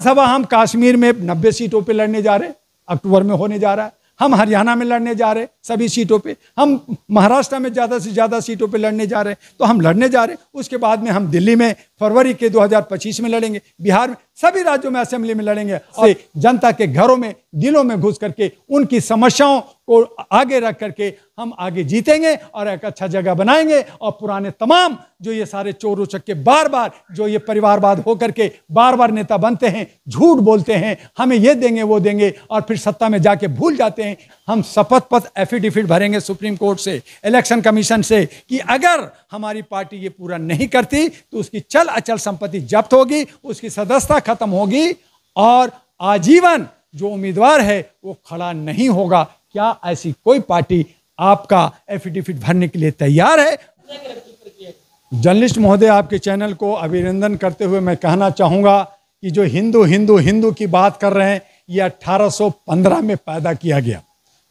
सभा हम कश्मीर में 90 सीटों पे लड़ने जा रहे हैं, अक्टूबर में होने जा रहा है। हम हरियाणा में लड़ने जा रहे हैं सभी सीटों पे, हम महाराष्ट्र में ज़्यादा से ज़्यादा सीटों पे लड़ने जा रहे हैं, तो हम लड़ने जा रहे हैं। उसके बाद में हम दिल्ली में फरवरी के 2025 में लड़ेंगे, बिहार में, सभी राज्यों में असेंबली में लड़ेंगे और जनता के घरों में, दिलों में घुस करके उनकी समस्याओं को आगे रख करके हम आगे जीतेंगे और एक अच्छा जगह बनाएंगे। और पुराने तमाम जो ये सारे चोर उचक्के बार बार जो ये परिवारवाद होकर के बार बार नेता बनते हैं, झूठ बोलते हैं, हमें ये देंगे वो देंगे और फिर सत्ता में जाके भूल जाते हैं। हम शपथ पत्र एफिडेविट भरेंगे सुप्रीम कोर्ट से, इलेक्शन कमीशन से कि अगर हमारी पार्टी ये पूरा नहीं करती तो उसकी चल अचल संपत्ति जब्त होगी, उसकी सदस्यता खत्म होगी और आजीवन जो उम्मीदवार है वो खड़ा नहीं होगा। क्या ऐसी कोई पार्टी आपका एफिडेविट भरने के लिए तैयार है? जर्नलिस्ट महोदय, आपके चैनल को अभिनंदन करते हुए मैं कहना चाहूँगा कि जो हिंदू हिंदू हिंदू की बात कर रहे हैं, ये 1815 में पैदा किया गया।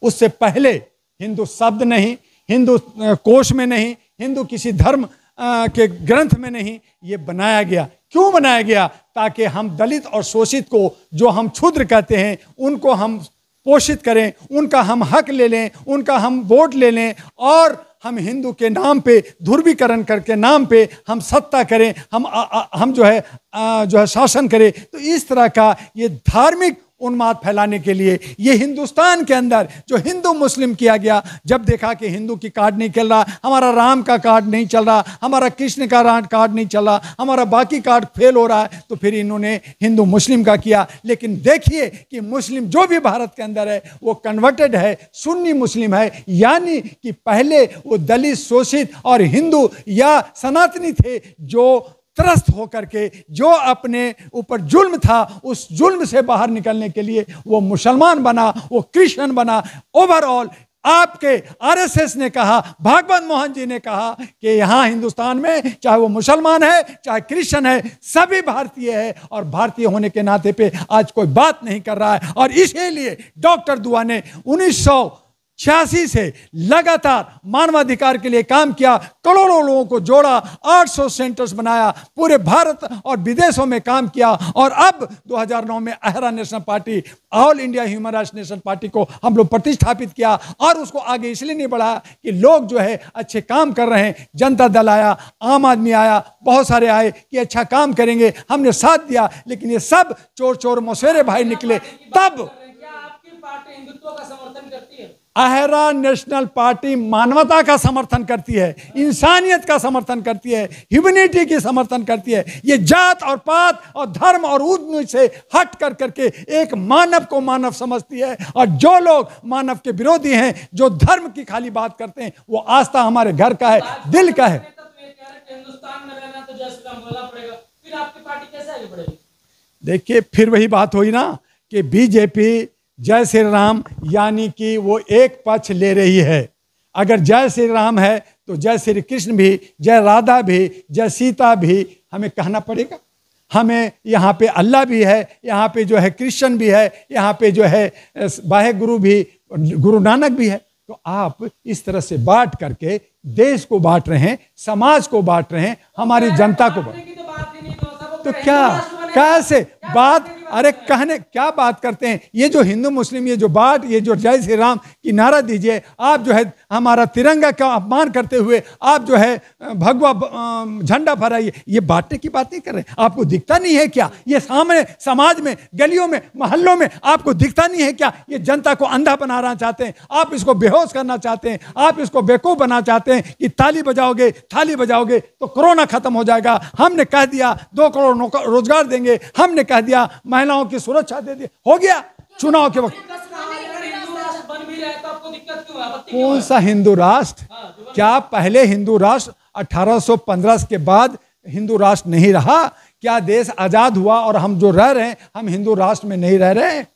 उससे पहले हिंदू शब्द नहीं, हिंदू कोश में नहीं, हिंदू किसी धर्म के ग्रंथ में नहीं, ये बनाया गया। क्यों बनाया गया? ताकि हम दलित और शोषित को, जो हम क्षुद्र कहते हैं, उनको हम पोषित करें, उनका हम हक ले लें, उनका हम वोट ले लें और हम हिंदू के नाम पे, ध्रुवीकरण करके नाम पे हम सत्ता करें, हम जो है शासन करें। तो इस तरह का ये धार्मिक उन्माद फैलाने के लिए ये हिंदुस्तान के अंदर जो हिंदू मुस्लिम किया गया, जब देखा कि हिंदू की कार्ड नहीं चल रहा, हमारा राम का कार्ड नहीं चल रहा, हमारा कृष्ण का कार्ड नहीं चल रहा, हमारा बाकी कार्ड फेल हो रहा है, तो फिर इन्होंने हिंदू मुस्लिम का किया। लेकिन देखिए कि मुस्लिम जो भी भारत के अंदर है वो कन्वर्टेड है, सुन्नी मुस्लिम है, यानी कि पहले वो दलित, शोषित और हिंदू या सनातनी थे जो त्रस्त होकर के, जो अपने ऊपर जुल्म था, उस जुल्म से बाहर निकलने के लिए वो मुसलमान बना, वो क्रिश्चियन बना। ओवरऑल आपके आरएसएस ने कहा, भागवत मोहन जी ने कहा कि यहाँ हिंदुस्तान में चाहे वो मुसलमान है चाहे क्रिश्चियन है, सभी भारतीय है और भारतीय होने के नाते पे आज कोई बात नहीं कर रहा है। और इसीलिए डॉक्टर दुआ ने 1986 से लगातार मानवाधिकार के लिए काम किया, करोड़ों लोगों को जोड़ा, 800 सेंटर्स बनाया, पूरे भारत और विदेशों में काम किया और अब 2009 में Ahra National Party, All India Human Rights National Party को हम लोग प्रतिष्ठापित किया। और उसको आगे इसलिए नहीं बढ़ाया कि लोग जो है अच्छे काम कर रहे हैं, जनता दल आया, आम आदमी आया, बहुत सारे आए कि अच्छा काम करेंगे, हमने साथ दिया, लेकिन ये सब चोर चोर मौसेरे भाई निकले। तब हिंदुत्व का समर्थन करती है? अहरा नेशनल पार्टी मानवता का समर्थन करती है, इंसानियत का समर्थन करती है, ह्यूमैनिटी की समर्थन करती है। ये जात और पात और धर्म और ऊंच नीच से हट कर करके एक मानव को मानव समझती है। और जो लोग मानव के विरोधी हैं, जो धर्म की खाली बात करते हैं, वो आस्था हमारे घर का है, दिल का है। हिंदुस्तान में रहना तो जय श्री राम बोलना पड़ेगा, फिर आपकी पार्टी कैसे आगे बढ़ेगी? देखिए, फिर वही बात हुई ना कि बीजेपी जय श्री राम यानी कि वो एक पक्ष ले रही है। अगर जय श्री राम है तो जय श्री कृष्ण भी, जय राधा भी, जय सीता भी हमें कहना पड़ेगा। हमें यहाँ पे अल्लाह भी है, यहाँ पे जो है क्रिश्चियन भी है, यहाँ पे जो है वाहे गुरु भी, गुरु नानक भी है। तो आप इस तरह से बांट करके देश को बांट रहे हैं, समाज को बांट रहे हैं, हमारी जनता को तो क्या कैसे बात, अरे कहने क्या बात करते हैं? ये जो हिंदू मुस्लिम, ये जो बात, ये जो जय श्री राम की नारा दीजिए, आप जो है हमारा तिरंगा का अपमान करते हुए आप जो है भगवा झंडा फहराइए, ये बांटने की बात नहीं कर रहे। आपको दिखता नहीं है क्या? ये सामने समाज में, गलियों में, मोहल्लों में आपको दिखता नहीं है क्या? ये जनता को अंधा बनाना चाहते हैं, आप इसको बेहोश करना चाहते हैं, आप इसको बेवकूफ बनाना चाहते हैं कि ताली बजाओगे, थाली बजाओगे तो कोरोना खत्म हो जाएगा। हमने कह दिया 2 करोड़ रोजगार देंगे, हमने कह दिया महिलाओं की सुरक्षा दे दी, हो गया चुनाव के वक्त। कौन सा हिंदू राष्ट्र? क्या पहले हिंदू राष्ट्र 1815 के बाद हिंदू राष्ट्र नहीं रहा? क्या देश आजाद हुआ और हम जो रह रहे हैं हम हिंदू राष्ट्र में नहीं रह रहे हैं?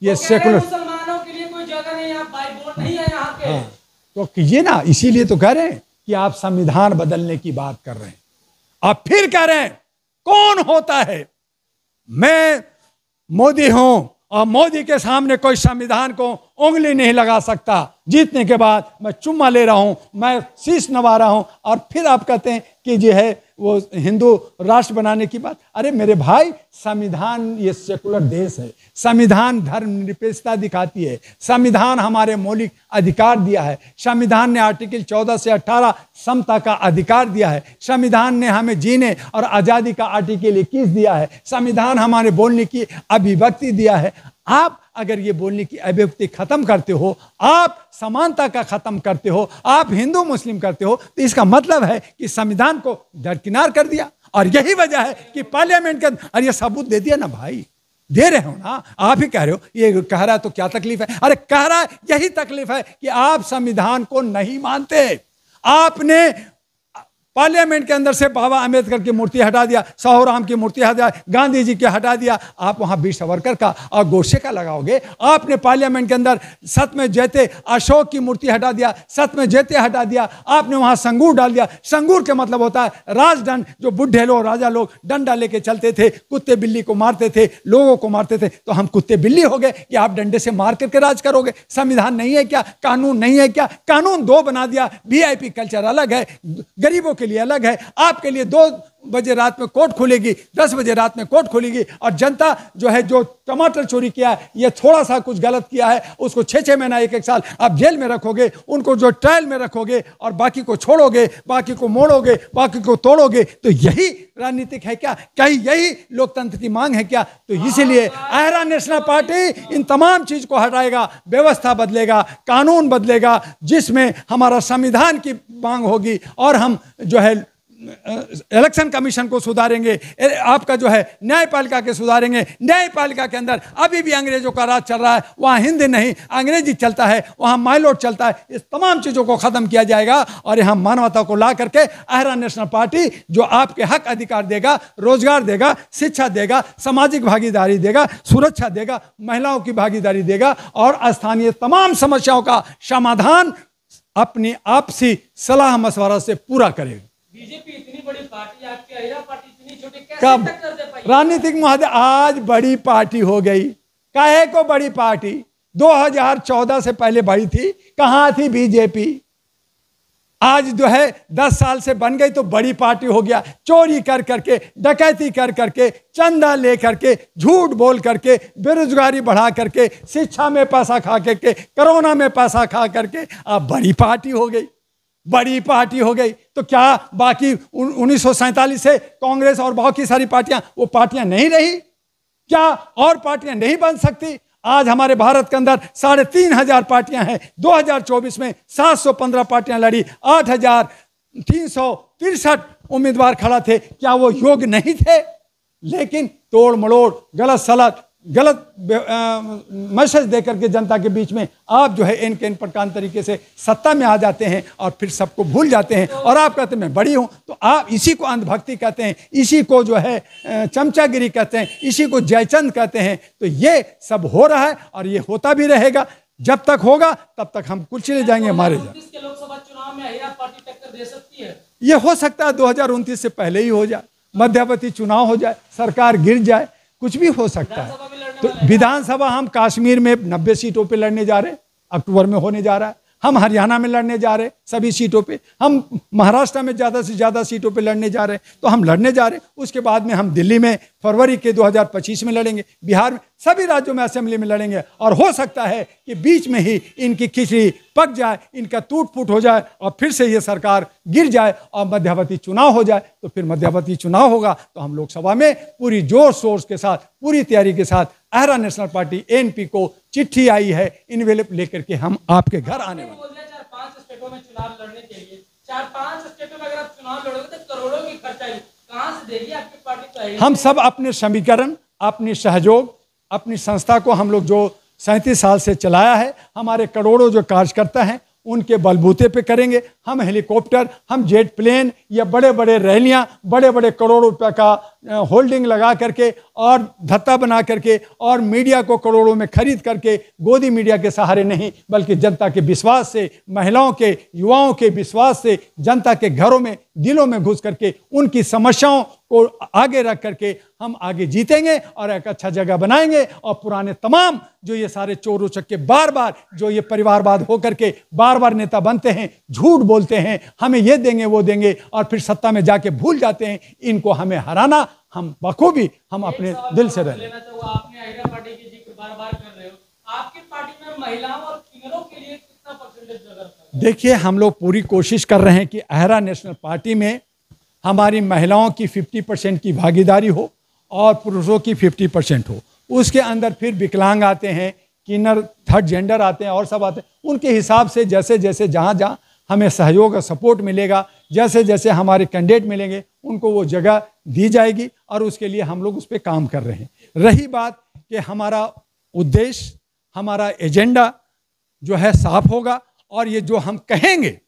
ये सेकुलर मुसलमानों के लिए कोई जगह नहीं है, भाई वोट नहीं है यहाँ के। तो कीजिए ना, इसीलिए तो कह रहे हैं कि आप संविधान बदलने की बात कर रहे हैं। आप फिर कह रहे हैं कौन होता है? मैं मोदी हूं और मोदी के सामने कोई संविधान को उंगली नहीं लगा सकता। जीतने के बाद मैं चुम्मा ले रहा हूं, मैं शीश नवा रहा हूं, और फिर आप कहते हैं कि जो है वो हिंदू राष्ट्र बनाने की बात। अरे मेरे भाई, संविधान ये सेकुलर देश है, संविधान धर्मनिरपेक्षता दिखाती है, संविधान हमारे मौलिक अधिकार दिया है, संविधान ने आर्टिकल 14 से 18 समता का अधिकार दिया है, संविधान ने हमें जीने और आज़ादी का आर्टिकल 21 दिया है, संविधान हमारे बोलने की अभिव्यक्ति दिया है। आप अगर ये बोलने की अभिव्यक्ति खत्म करते हो, आप समानता का खत्म करते हो, आप हिंदू मुस्लिम करते हो, तो इसका मतलब है कि संविधान को दरकिनार कर दिया। और यही वजह है कि पार्लियामेंट के अंदर ये सबूत दे दिया ना भाई, दे रहे हो ना, आप ही कह रहे हो। ये कह रहा है तो क्या तकलीफ है? अरे कह रहा है, यही तकलीफ है कि आप संविधान को नहीं मानते। आपने पार्लियामेंट के अंदर से बाबा अम्बेडकर की मूर्ति हटा दिया, साहूराम की मूर्ति हटा दिया, गांधी जी की हटा दिया, आप वहां वीर सावरकर का और गोडसे का लगाओगे। आपने पार्लियामेंट के अंदर सत्यमेव जयते अशोक की मूर्ति हटा दिया, सत्यमेव जयते हटा दिया, आपने वहां संगूर डाल दिया। संगूर के मतलब होता है राजदंड, जो बुढ़े लोग राजा लोग डंडा लेके चलते थे, कुत्ते बिल्ली को मारते थे, लोगों को मारते थे। तो हम कुत्ते बिल्ली हो गए कि आप डंडे से मार करके राज करोगे? संविधान नहीं है क्या? कानून नहीं है क्या? कानून दो बना दिया। वीआईपी कल्चर अलग है, गरीबों के लिए अलग है। आपके लिए 2 बजे रात में कोर्ट खुलेगी, 10 बजे रात में कोर्ट खुलेगी, और जनता जो है, जो टमाटर चोरी किया है, ये थोड़ा सा कुछ गलत किया है, उसको 6-6 महीना 1-1 साल आप जेल में रखोगे, उनको जो ट्रायल में रखोगे, और बाकी को छोड़ोगे, बाकी को मोड़ोगे, बाकी को तोड़ोगे। तो यही राजनीतिक है क्या? कहीं यही लोकतंत्र की मांग है क्या? तो इसीलिए आहरा नेशनल पार्टी इन तमाम चीज को हटाएगा, व्यवस्था बदलेगा, कानून बदलेगा, जिसमें हमारा संविधान की मांग होगी, और हम जो है इलेक्शन कमीशन को सुधारेंगे, आपका जो है न्यायपालिका के सुधारेंगे। न्यायपालिका के अंदर अभी भी अंग्रेजों का राज चल रहा है, वहां हिंदी नहीं अंग्रेजी चलता है, वहां माइलॉट चलता है। इस तमाम चीजों को खत्म किया जाएगा, और यहां मानवता को ला करके आहरा नेशनल पार्टी जो आपके हक अधिकार देगा, रोजगार देगा, शिक्षा देगा, सामाजिक भागीदारी देगा, सुरक्षा देगा, महिलाओं की भागीदारी देगा, और स्थानीय तमाम समस्याओं का समाधान अपनी आपसी सलाह मशवरा से पूरा करेगा। बीजेपी इतनी बड़ी पार्टी, आपकी आहरा पार्टी इतनी छोटी, कैसे कब टक्कर दे पाई? राजनीतिक महोदय आज बड़ी पार्टी हो गई। काहे को बड़ी पार्टी? 2014 से पहले बड़ी थी, कहां थी बीजेपी? आज जो है 10 साल से बन गई तो बड़ी पार्टी हो गया। चोरी कर करके, डकैती कर करके, चंदा ले करके, झूठ बोल करके, बेरोजगारी बढ़ा करके, शिक्षा में पैसा खा करके, कोरोना में पैसा खा करके अब बड़ी पार्टी हो गई। बड़ी पार्टी हो गई तो क्या बाकी 1947 से कांग्रेस और बाकी सारी पार्टियां, वो पार्टियां नहीं रही क्या? और पार्टियां नहीं बन सकती? आज हमारे भारत के अंदर 3,500 पार्टियां हैं। 2024 में 715 पार्टियां लड़ी, 8,363 उम्मीदवार खड़ा थे। क्या वो योग्य नहीं थे? लेकिन तोड़ मड़ोड़, गलत सलत, गलत मैसेज देकर के जनता के बीच में आप जो है इन के इन प्रकार तरीके से सत्ता में आ जाते हैं, और फिर सबको भूल जाते हैं, और आप कहते हैं मैं बड़ी हूं। तो आप इसी को अंधभक्ति कहते हैं, इसी को जो है चमचागिरी कहते हैं, इसी को जयचंद कहते हैं। तो ये सब हो रहा है, और ये होता भी रहेगा। जब तक होगा तब तक हम कुचले जाएंगे, मारे जाएंगे। के लोकसभा चुनाव में आहरा पार्टी टक्कर दे सकती है? ये हो सकता है 2029 से पहले ही हो जाए, मध्यावधि चुनाव हो जाए, सरकार गिर जाए, कुछ भी हो सकता है। तो विधानसभा हम कश्मीर में 90 सीटों पे लड़ने जा रहे हैं, अक्टूबर में होने जा रहा है। हम हरियाणा में लड़ने जा रहे हैं सभी सीटों पे, हम महाराष्ट्र में ज़्यादा से ज़्यादा सीटों पे लड़ने जा रहे हैं। तो हम लड़ने जा रहे हैं, उसके बाद में हम दिल्ली में फरवरी के 2025 में लड़ेंगे, बिहार में, सभी राज्यों में असेंबली में लड़ेंगे। और हो सकता है कि बीच में ही इनकी खिचड़ी पक जाए, इनका टूट फूट हो जाए, और फिर से ये सरकार गिर जाए, और मध्यावधि चुनाव हो जाए। तो फिर मध्यावधि चुनाव होगा तो हम लोकसभा में पूरी जोर शोर के साथ, पूरी तैयारी के साथ आहरा नेशनल पार्टी एनपी को चिट्ठी आई है, इनवेलप लेकर के हम आपके घर आने वाले। 4-5 स्टेटों में चुनाव लड़ने के लिए, 4-5 स्टेटों में अगर आप चुनाव लड़ोगे तो करोड़ों की खर्चाई कहां से देगी आपकी पार्टी? तो हम सब अपने समीकरण, अपनी सहयोग, अपनी संस्था को हम लोग जो 37 साल से चलाया है, हमारे करोड़ों जो कार्यकर्ता हैं उनके बलबूते पे करेंगे। हम हेलीकॉप्टर, हम जेट प्लेन, या बड़े बड़े रैलियां, बड़े बड़े करोड़ों रुपए का होल्डिंग लगा करके और धत्ता बना करके और मीडिया को करोड़ों में खरीद करके गोदी मीडिया के सहारे नहीं, बल्कि जनता के विश्वास से, महिलाओं के, युवाओं के विश्वास से, जनता के घरों में, दिलों में घुस करके उनकी समस्याओं को आगे रख करके हम आगे जीतेंगे और एक अच्छा जगह बनाएंगे। और पुराने तमाम जो ये सारे चोर उचक्के बार बार जो ये परिवारवाद होकर के बार बार नेता बनते हैं, झूठ बोलते हैं, हमें ये देंगे वो देंगे और फिर सत्ता में जाके भूल जाते हैं, इनको हमें हराना, हम बखूबी हम अपने दिल से रहें। आपने आइरा पार्टी की जिक्र बार-बार कर रहे हो, आपकी पार्टी में महिलाओं और किन्नरों के लिए कितना परसेंटेज जगह है? देखिए, हम लोग पूरी कोशिश कर रहे हैं कि आइरा नेशनल पार्टी में हमारी महिलाओं की 50% की भागीदारी हो और पुरुषों की 50% हो। उसके अंदर फिर विकलांग आते हैं, किन्नर, थर्ड जेंडर आते हैं और सब आते हैं। उनके हिसाब से जैसे जैसे जहाँ जहाँ हमें सहयोग और सपोर्ट मिलेगा, जैसे जैसे हमारे कैंडिडेट मिलेंगे, उनको वो जगह दी जाएगी और उसके लिए हम लोग उस पर काम कर रहे हैं। रही बात कि हमारा उद्देश्य, हमारा एजेंडा जो है साफ होगा और ये जो हम कहेंगे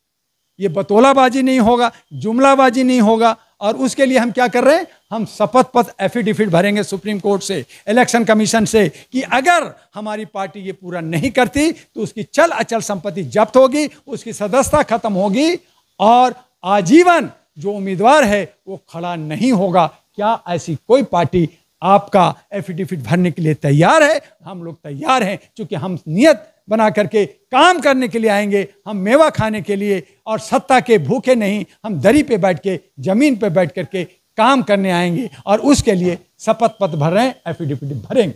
ये बतौलाबाजी नहीं होगा, जुमलाबाजी नहीं होगा। और उसके लिए हम क्या कर रहे हैं, हम शपथ पत्र एफिडेविट भरेंगे सुप्रीम कोर्ट से, इलेक्शन कमीशन से, कि अगर हमारी पार्टी ये पूरा नहीं करती तो उसकी चल अचल संपत्ति जब्त होगी, उसकी सदस्यता खत्म होगी और आजीवन जो उम्मीदवार है वो खड़ा नहीं होगा। क्या ऐसी कोई पार्टी आपका एफिडेविट भरने के लिए तैयार है? हम लोग तैयार हैं, क्योंकि हम नियत बना करके काम करने के लिए आएंगे, हम मेवा खाने के लिए और सत्ता के भूखे नहीं, हम दरी पे बैठ के, जमीन पे बैठ करके काम करने आएंगे और उसके लिए शपथ पत्र भर रहे हैं, एफिडेविट भरेंगे।